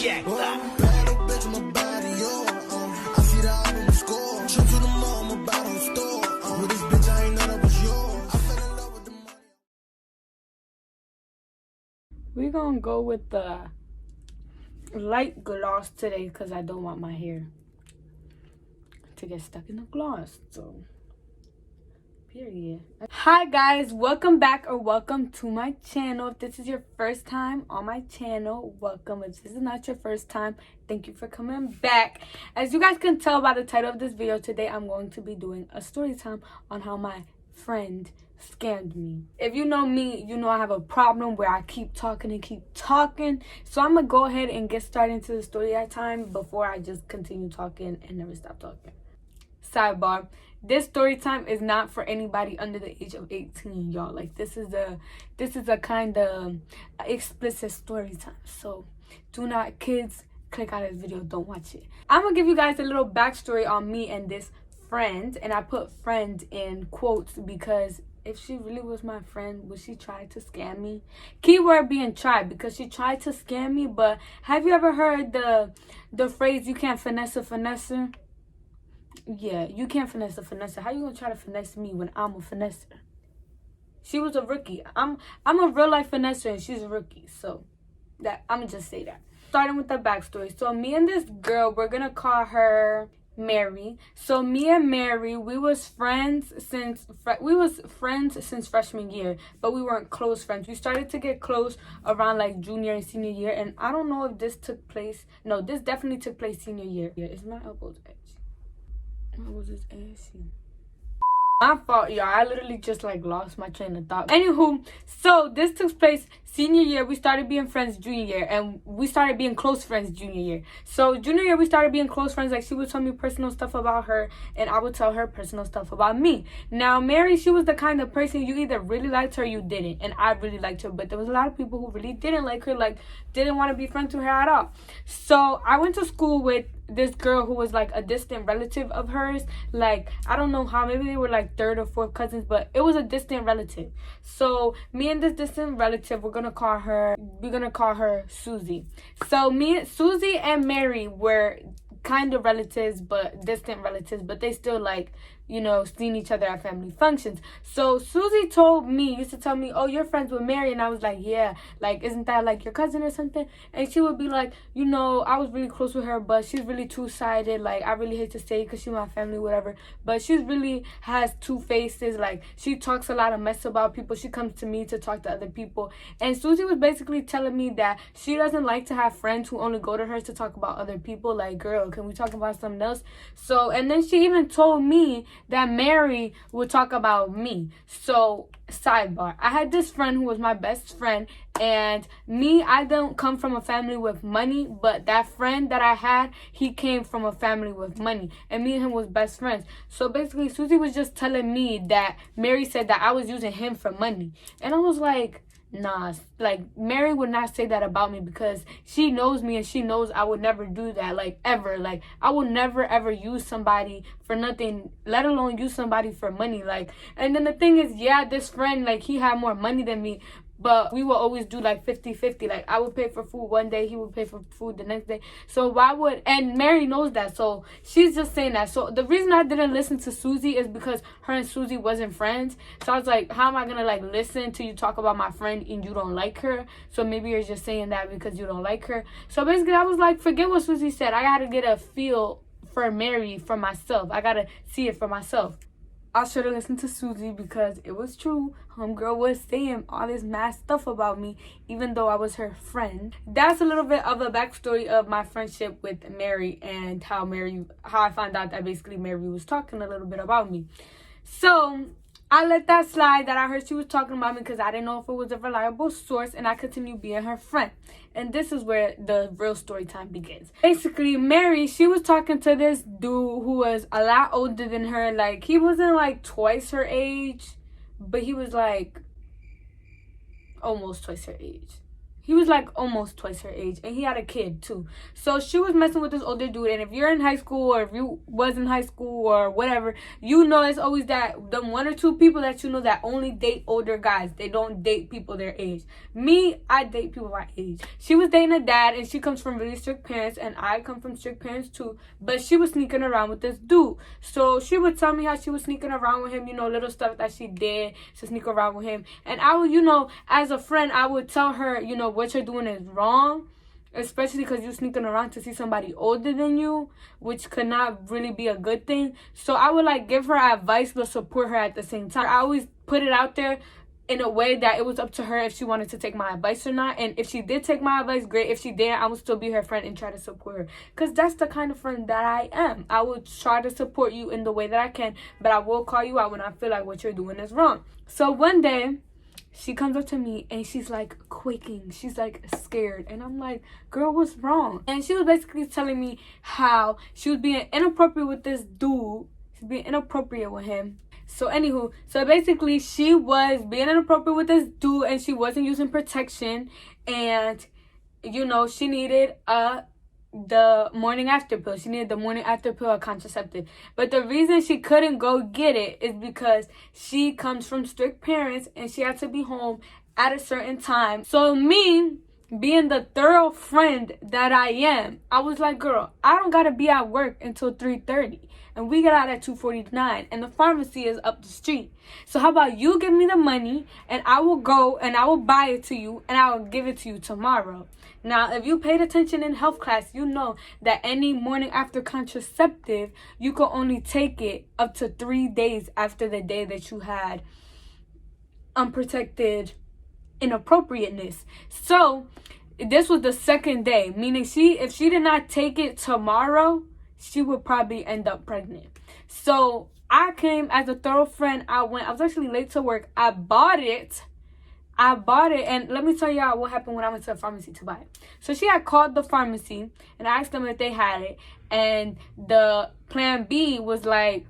Check that. We're gonna go with the light gloss today because I don't want my hair to get stuck in the gloss. So, period. Hi guys, welcome back or welcome to my channel. If this is your first time on my channel, welcome. If this is not your first time, thank you for coming back. As you guys can tell by the title of this video, today I'm going to be doing a story time on how my friend scammed me. If you know me, you know I have a problem where I keep talking and keep talking. So I'm gonna go ahead and get started into the story time before I just continue talking and never stop talking. Sidebar, this story time is not for anybody under the age of 18, y'all. Like this is a kind of explicit story time. So do not, kids, click out of this video, don't watch it. I'm gonna give you guys a little backstory on me and this friend, and I put friend in quotes because if she really was my friend, would she try to scam me? Keyword being try, because she tried to scam me. But have you ever heard the phrase, you can't finesse a finesser? Yeah, you can't finesse a finesser. How you gonna try to finesse me when I'm a finesser? She was a rookie. I'm a real life finesser and she's a rookie. So that I'm gonna just say that. Starting with the backstory. So me and this girl, we're gonna call her Mary. So me and Mary, we was friends since freshman year, but we weren't close friends. We started to get close around like junior and senior year, and I don't know if this took place. No, this definitely took place senior year. Yeah, it's my elbow's edge. What was this ashy? My fault, y'all. I literally just like lost my train of thought. Anywho, so this took place senior year. We started being friends junior year, and we started being close friends junior year. So junior year, we started being close friends. Like she would tell me personal stuff about her, and I would tell her personal stuff about me. Now, Mary, she was the kind of person you either really liked her or you didn't, and I really liked her. But there was a lot of people who really didn't like her, like didn't want to be friends with her at all. So I went to school with this girl who was like a distant relative of hers. Like I don't know how, maybe they were like third or fourth cousins, but it was a distant relative. So me and this distant relative, we're gonna call her Susie. So Susie and Mary were kind of relatives, but distant relatives, but they still like, you know, seeing each other at family functions. So Susie used to tell me, oh, you're friends with Mary. And I was like, yeah, like, isn't that like your cousin or something? And she would be like, you know, I was really close with her, but she's really two-sided. Like, I really hate to say it because she's my family, whatever. But she really has two faces. Like, she talks a lot of mess about people. She comes to me to talk to other people. And Susie was basically telling me that she doesn't like to have friends who only go to her to talk about other people. Like, girl, can we talk about something else? So, and then she even told me that Mary would talk about me. So, sidebar, I had this friend who was my best friend, and me, I don't come from a family with money, but that friend that I had, he came from a family with money, and me and him was best friends. So basically, Susie was just telling me that Mary said that I was using him for money, and I was like, nah, like Mary would not say that about me because she knows me and she knows I would never do that, like ever. Like I would never ever use somebody for nothing, let alone use somebody for money. Like, and then the thing is, yeah, this friend, like he had more money than me, but we will always do like 50-50. Like I would pay for food one day, he would pay for food the next day. So why would, and Mary knows that, so she's just saying that. So the reason I didn't listen to Susie is because her and Susie wasn't friends. So I was like, how am I gonna like listen to you talk about my friend and you don't like her? So maybe you're just saying that because you don't like her. So basically I was like, forget what Susie said. I gotta get a feel for Mary for myself. I gotta see it for myself. I should have listened to Susie because it was true. Homegirl was saying all this mad stuff about me, even though I was her friend. That's a little bit of a backstory of my friendship with Mary and how I found out that basically Mary was talking a little bit about me. So I let that slide that I heard she was talking about me because I didn't know if it was a reliable source, and I continued being her friend. And this is where the real story time begins. Basically, Mary, she was talking to this dude who was a lot older than her. Like, he wasn't like twice her age, but he was like almost twice her age. He was like almost twice her age, and he had a kid too. So she was messing with this older dude. And if you're in high school, or if you was in high school or whatever, you know it's always that the one or two people that you know that only date older guys. They don't date people their age. Me, I date people my age. She was dating a dad, and she comes from really strict parents, and I come from strict parents too. But she was sneaking around with this dude. So she would tell me how she was sneaking around with him, you know, little stuff that she did to sneak around with him. And I would, you know, as a friend, I would tell her, you know, what you're doing is wrong, especially because you're sneaking around to see somebody older than you, which could not really be a good thing. So I would like give her advice but support her at the same time. I always put it out there in a way that it was up to her if she wanted to take my advice or not. And if she did take my advice, great. If she didn't, I would still be her friend and try to support her, because that's the kind of friend that I am. I will try to support you in the way that I can, but I will call you out when I feel like what you're doing is wrong. So one day she comes up to me and she's like quaking. She's like scared. And I'm like, girl, what's wrong? And she was basically telling me how she was being inappropriate with this dude. She's being inappropriate with him. So anywho, so basically she was being inappropriate with this dude, and she wasn't using protection. And, you know, she needed the morning after pill. She needed the morning after pill, a contraceptive. But the reason she couldn't go get it is because she comes from strict parents and she had to be home at a certain time. So me, being the thorough friend that I am, I was like, girl, I don't gotta be at work until 3:30, and we get out at 2:49, and the pharmacy is up the street. So how about you give me the money, and I will go and I will buy it to you, and I will give it to you tomorrow. Now, if you paid attention in health class, you know that any morning after contraceptive, you can only take it up to 3 days after the day that you had unprotected inappropriateness. So this was the second day, meaning if she did not take it tomorrow, she would probably end up pregnant. So I came as a thorough friend. I was actually late to work. I bought it, and let me tell y'all what happened when I went to the pharmacy to buy it. So she had called the pharmacy and I asked them if they had it, and the plan B was like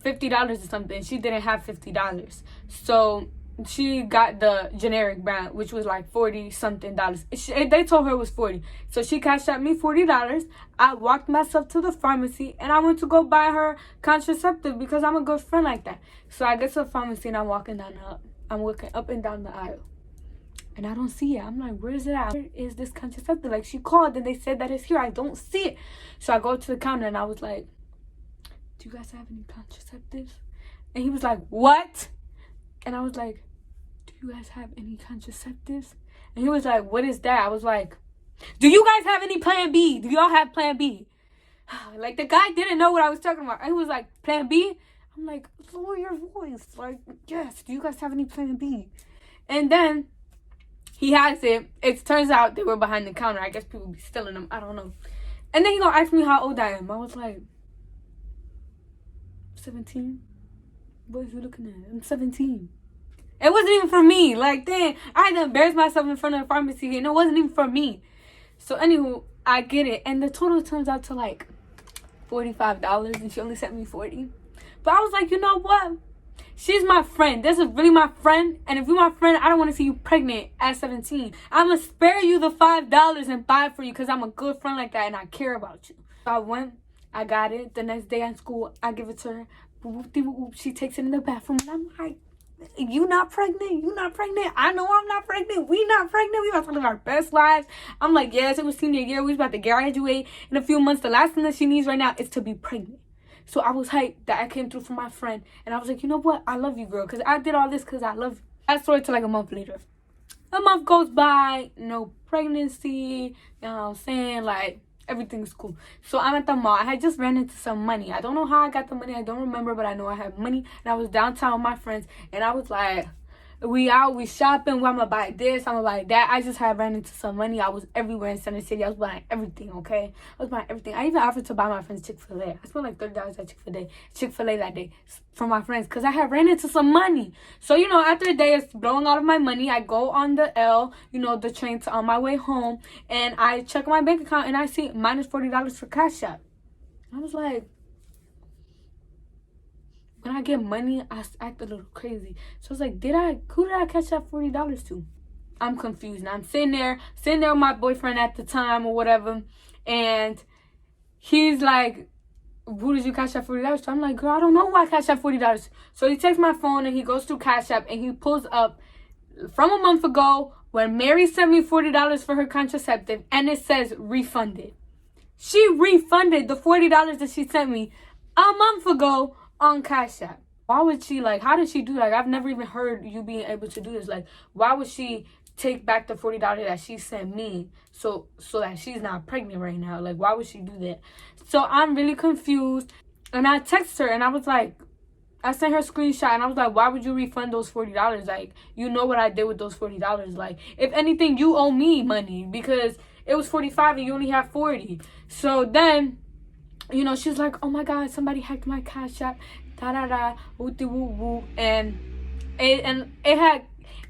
$50 or something. She didn't have $50. So she got the generic brand, which was like 40 something dollars. They told her it was 40. So she cashed out me $40. I walked myself to the pharmacy and I went to go buy her contraceptive because I'm a good friend like that. So I get to the pharmacy and I'm walking up and down the aisle, and I don't see it. I'm like, where is it at? Where is this contraceptive? Like, she called and they said that it's here. I don't see it. So I go to the counter and I was like, do you guys have any contraceptives? And he was like, what? And I was like, do you guys have any contraceptives? And he was like, what is that? I was like, do you guys have any plan B? Do y'all have plan B? Like, the guy didn't know what I was talking about. And he was like, plan B? I'm like, lower your voice. Like, yes, do you guys have any plan B? And then he has it. It turns out they were behind the counter. I guess people be stealing them. I don't know. And then he gonna ask me how old I am. I was like, 17. What are you looking at? I'm 17. It wasn't even for me. Like, dang, I had to embarrass myself in front of the pharmacy, and it wasn't even for me. So anywho, I get it, and the total turns out to like $45, and she only sent me 40. But I was like, you know what? She's my friend. This is really my friend. And if you're my friend, I don't want to see you pregnant at 17. I'm going to spare you the $5 and buy it for you because I'm a good friend like that and I care about you. So I went. I got it. The next day at school, I give it to her. She takes it in the bathroom. And I'm like, you not pregnant? You not pregnant? I know I'm not pregnant. We not pregnant. We about to live our best lives. I'm like, yes, it was senior year. We was about to graduate in a few months. The last thing that she needs right now is to be pregnant. So I was hyped that I came through for my friend. And I was like, you know what? I love you, girl. Because I did all this because I love you. Fast forward to like a month later. A month goes by. No pregnancy. You know what I'm saying? Like, everything's cool. So I'm at the mall. I had just ran into some money. I don't know how I got the money. I don't remember. But I know I had money. And I was downtown with my friends. And I was like, we out, we shopping. I'm going to buy this. I'm going to buy that. I just had ran into some money. I was everywhere in Center City. I was buying everything, okay? I was buying everything. I even offered to buy my friends Chick-fil-A. I spent like $30 at Chick-fil-A that day for my friends because I had ran into some money. So, you know, after a day of blowing all of my money, I go on the L, you know, the train on my way home. And I check my bank account and I see minus $40 for Cashapp. I was like, when I get money, I act a little crazy. So I was like, who did I cash out $40 to? I'm confused. And I'm sitting there with my boyfriend at the time or whatever, and he's like, who did you cash out $40 to? I'm like, girl, I don't know why I cashed out $40. So he takes my phone and he goes to Cash App and he pulls up from a month ago when Mary sent me $40 for her contraceptive, and it says refunded. She refunded the $40 that she sent me a month ago on Cash App. Why would she, like, how did she do that? Like, I've never even heard you being able to do this. Like, why would she take back the $40 that she sent me so that she's not pregnant right now? Like, why would she do that? So I'm really confused. And I texted her and I was like, I sent her a screenshot and I was like, why would you refund those $40? Like, you know what I did with those $40. Like, if anything, you owe me money because it was $45 and you only have $40. So then, you know, she's like, oh my God, somebody hacked my Cash App, woo, and it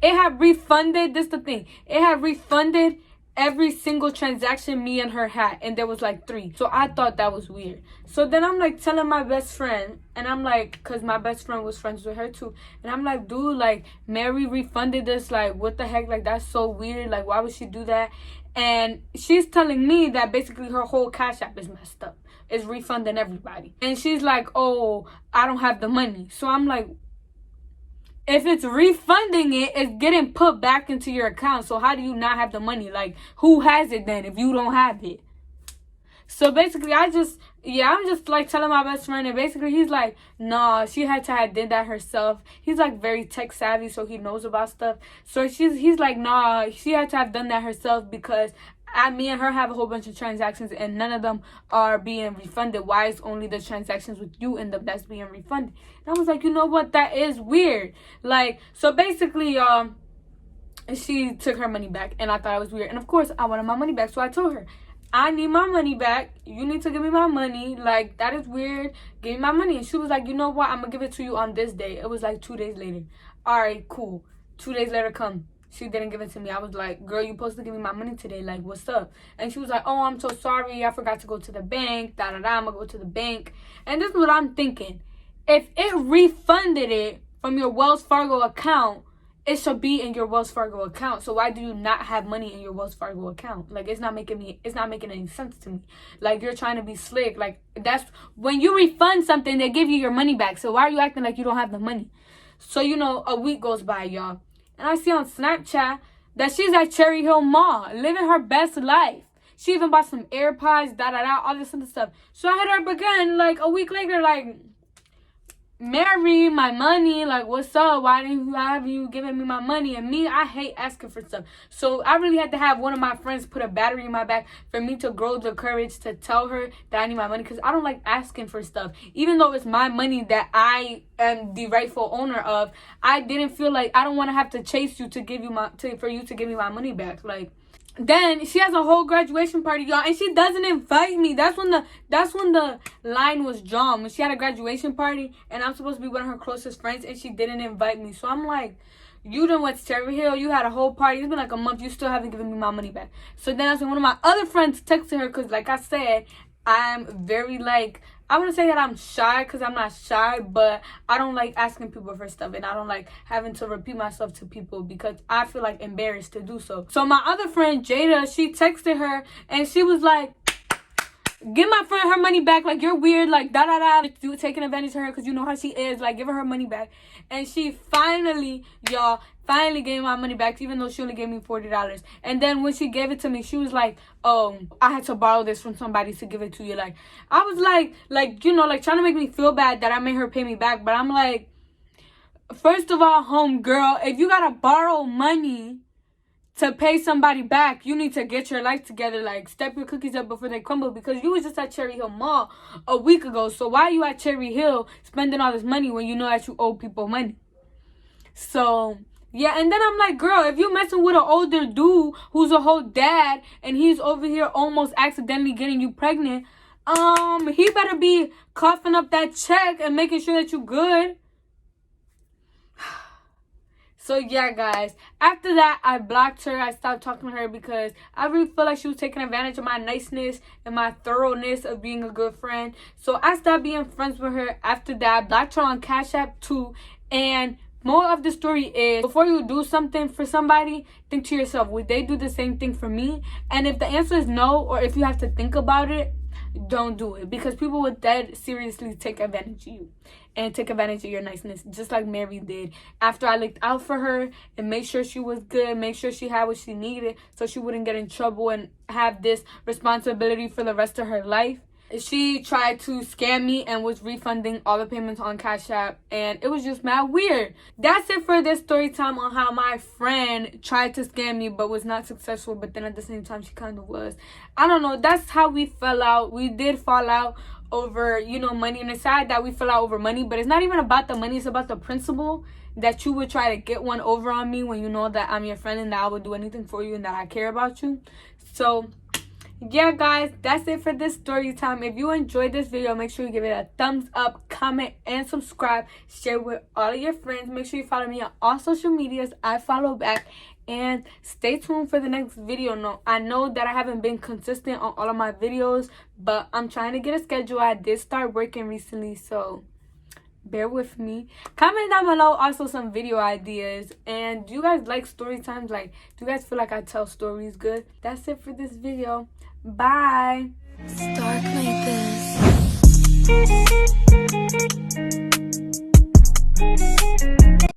had refunded. This the thing, it had refunded every single transaction me and her had, and there was like 3. So I thought that was weird. So then I'm like telling my best friend, and I'm like, because my best friend was friends with her too, and I'm like, dude, like, Mary refunded this, like, what the heck, like, that's so weird, like, why would she do that? And she's telling me that basically her whole Cash App is messed up, is refunding everybody, and she's like, oh, I don't have the money. So I'm like, if it's refunding it, it's getting put back into your account. So how do you not have the money? Like, who has it then if you don't have it? So basically, I'm just like telling my best friend, and basically he's like, nah, she had to have did that herself. He's like very tech savvy, so he knows about stuff. So he's like, nah, she had to have done that herself because me and her have a whole bunch of transactions and none of them are being refunded. Why is only the transactions with you in them that's being refunded? And I was like, you know what, that is weird. Like, so basically she took her money back and I thought it was weird, and of course I wanted my money back. So I told her, I need my money back. You need to give me my money. Like, that is weird. Give me my money. And she was like, you know what, I'm gonna give it to you on this day. It was like 2 days later. All right, cool. 2 days later come, she didn't give it to me. I was like, girl, you supposed to give me my money today. Like, what's up? And she was like, oh, I'm so sorry. I forgot to go to the bank. I'm going to go to the bank. And this is what I'm thinking. If it refunded it from your Wells Fargo account, it should be in your Wells Fargo account. So why do you not have money in your Wells Fargo account? Like, it's not making any sense to me. Like, you're trying to be slick. Like, that's when you refund something, they give you your money back. So why are you acting like you don't have the money? So, you know, a week goes by, y'all. And I see on Snapchat that she's at Cherry Hill Mall, living her best life. She even bought some AirPods, all this other stuff. So I hit her up again, like, a week later, like, Mary, my money, like, what's up? Why have you given me my money? And me, I hate asking for stuff. So I really had to have one of my friends put a battery in my back for me to grow the courage to tell her that I need my money, because I don't like asking for stuff. Even though it's my money that I am the rightful owner of, I didn't feel like I don't want to have to chase you for you to give me my money back. Like, then she has a whole graduation party, y'all, and she doesn't invite me. That's when the line was drawn. When she had a graduation party and I'm supposed to be one of her closest friends and she didn't invite me. So I'm like, you done went to Cherry Hill, you had a whole party, it's been like a month, you still haven't given me my money back. So then that's when one of my other friends texted her, because like I said, I'm very, like, I wouldn't say that I'm shy, because I'm not shy, but I don't like asking people for stuff, and I don't like having to repeat myself to people because I feel like embarrassed to do so. So my other friend, Jada, she texted her, and she was like, give my friend her money back, like, you're weird, like, you taking advantage of her because you know how she is, like, give her money back. And she finally gave me my money back, even though she only gave me $40. And then when she gave it to me, she was like, oh, I had to borrow this from somebody to give it to you. Like, I was like, you know, like, trying to make me feel bad that I made her pay me back. But I'm like, first of all, homegirl, if you gotta borrow money to pay somebody back, you need to get your life together. Like, step your cookies up before they crumble, because you was just at Cherry Hill Mall a week ago. So why are you at Cherry Hill spending all this money when you know that you owe people money? So yeah, and then I'm like, girl, if you messing with an older dude who's a whole dad and he's over here almost accidentally getting you pregnant, he better be coughing up that check and making sure that you good. So yeah, guys, after that, I blocked her. I stopped talking to her because I really feel like she was taking advantage of my niceness and my thoroughness of being a good friend. So I stopped being friends with her after that. I blocked her on Cash App too. And Moral of the story is, before you do something for somebody, think to yourself, would they do the same thing for me? And if the answer is no, or if you have to think about it, don't do it, because people would dead seriously take advantage of you and take advantage of your niceness, just like Mary did. After I looked out for her and made sure she was good, make sure she had what she needed so she wouldn't get in trouble and have this responsibility for the rest of her life, she tried to scam me and was refunding all the payments on Cashapp, and it was just mad weird. That's it for this story time on how my friend tried to scam me but was not successful, but then at the same time she kind of was. I don't know, that's how we fell out. We did fall out over, you know, money, and it's sad that we fell out over money, but it's not even about the money, it's about the principle that you would try to get one over on me when you know that I'm your friend and that I would do anything for you and that I care about you. So yeah, guys, that's it for this story time. If you enjoyed this video, make sure you give it a thumbs up, comment, and subscribe. Share with all of your friends. Make sure you follow me on all social medias. I follow back. And stay tuned for the next video. No, I know that I haven't been consistent on all of my videos, but I'm trying to get a schedule. I did start working recently, so bear with me. Comment down below also some video ideas. And do you guys like story times? Like, do you guys feel like I tell stories good? That's it for this video. Bye. Dark like this.